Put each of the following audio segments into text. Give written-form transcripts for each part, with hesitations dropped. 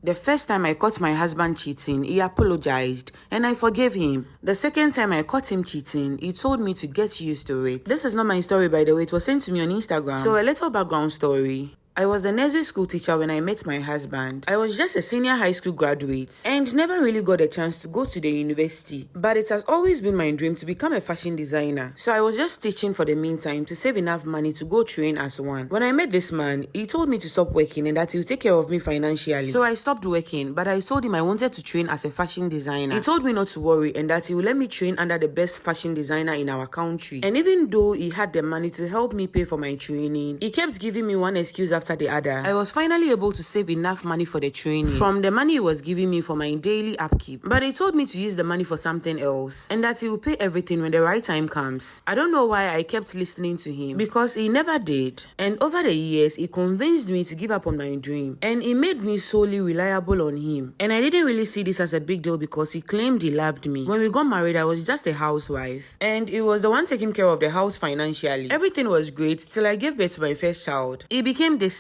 The first time I caught my husband cheating, he apologized and I forgave him. The second time I caught him cheating, he told me to get used to it. This is not my story, by the way. It was sent to me on Instagram. So a little background story. I was the nursery school teacher when I met my husband. I was just a senior high school graduate and never really got a chance to go to the university. But it has always been my dream to become a fashion designer. So I was just teaching for the meantime to save enough money to go train as one. When I met this man, he told me to stop working and that he would take care of me financially. So I stopped working, but I told him I wanted to train as a fashion designer. He told me not to worry and that he would let me train under the best fashion designer in our country. And even though he had the money to help me pay for my training, he kept giving me one excuse after the other. I was finally able to save enough money for the training from the money he was giving me for my daily upkeep. But he told me to use the money for something else and that he will pay everything when the right time comes. I don't know why I kept listening to him because he never did. And over the years, he convinced me to give up on my dream and he made me solely reliable on him. And I didn't really see this as a big deal because he claimed he loved me. When we got married, I was just a housewife and he was the one taking care of the house financially. Everything was great till I gave birth to my first child. He became distant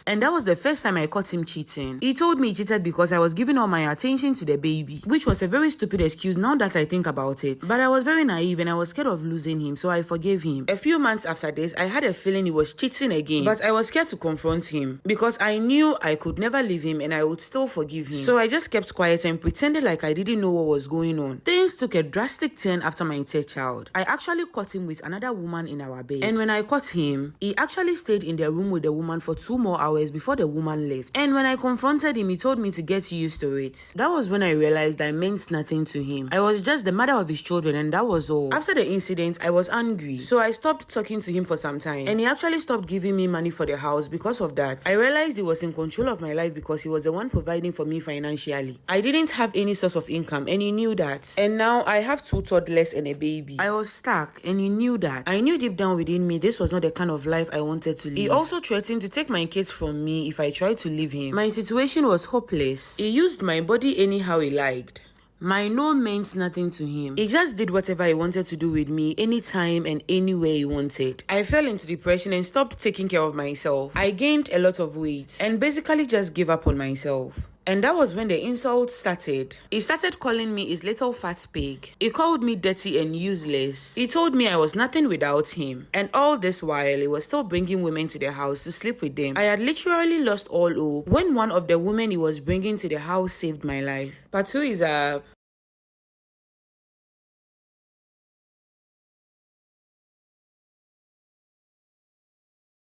and that was the first time I caught him cheating. He told me he cheated because I was giving all my attention to the baby, which was a very stupid excuse now that I think about it. But I was very naive and I was scared of losing him, so I forgave him. A few months after this, I had a feeling he was cheating again, but I was scared to confront him because I knew I could never leave him and I would still forgive him. So I just kept quiet and pretended like I didn't know what was going on. Things took a drastic turn after my third child. I actually caught him with another woman in our bed, and when I caught him, he actually stayed in the room with the woman for 2 more hours before the woman left. And when I confronted him, he told me to get used to it. That was when I realized I meant nothing to him. I was just the mother of his children and that was all. After the incident, I was angry, so I stopped talking to him for some time and he actually stopped giving me money for the house because of that. I realized he was in control of my life because he was the one providing for me financially. I didn't have any source of income and he knew that. And now I have 2 toddlers and a baby. I was stuck and he knew that. I knew deep down within me this was not the kind of life I wanted to live. He also threatened to take my kids from me if I tried to leave him. My situation was hopeless. He used my body anyhow he liked. My no meant nothing to him. He just did whatever he wanted to do with me anytime and anywhere he wanted. I fell into depression and stopped taking care of myself. I gained a lot of weight and basically just gave up on myself. And that was when the insults started. He started calling me his little fat pig. He called me dirty and useless. He told me I was nothing without him. And all this while, he was still bringing women to the house to sleep with them. I had literally lost all hope when one of the women he was bringing to the house saved my life. Part 2 is up.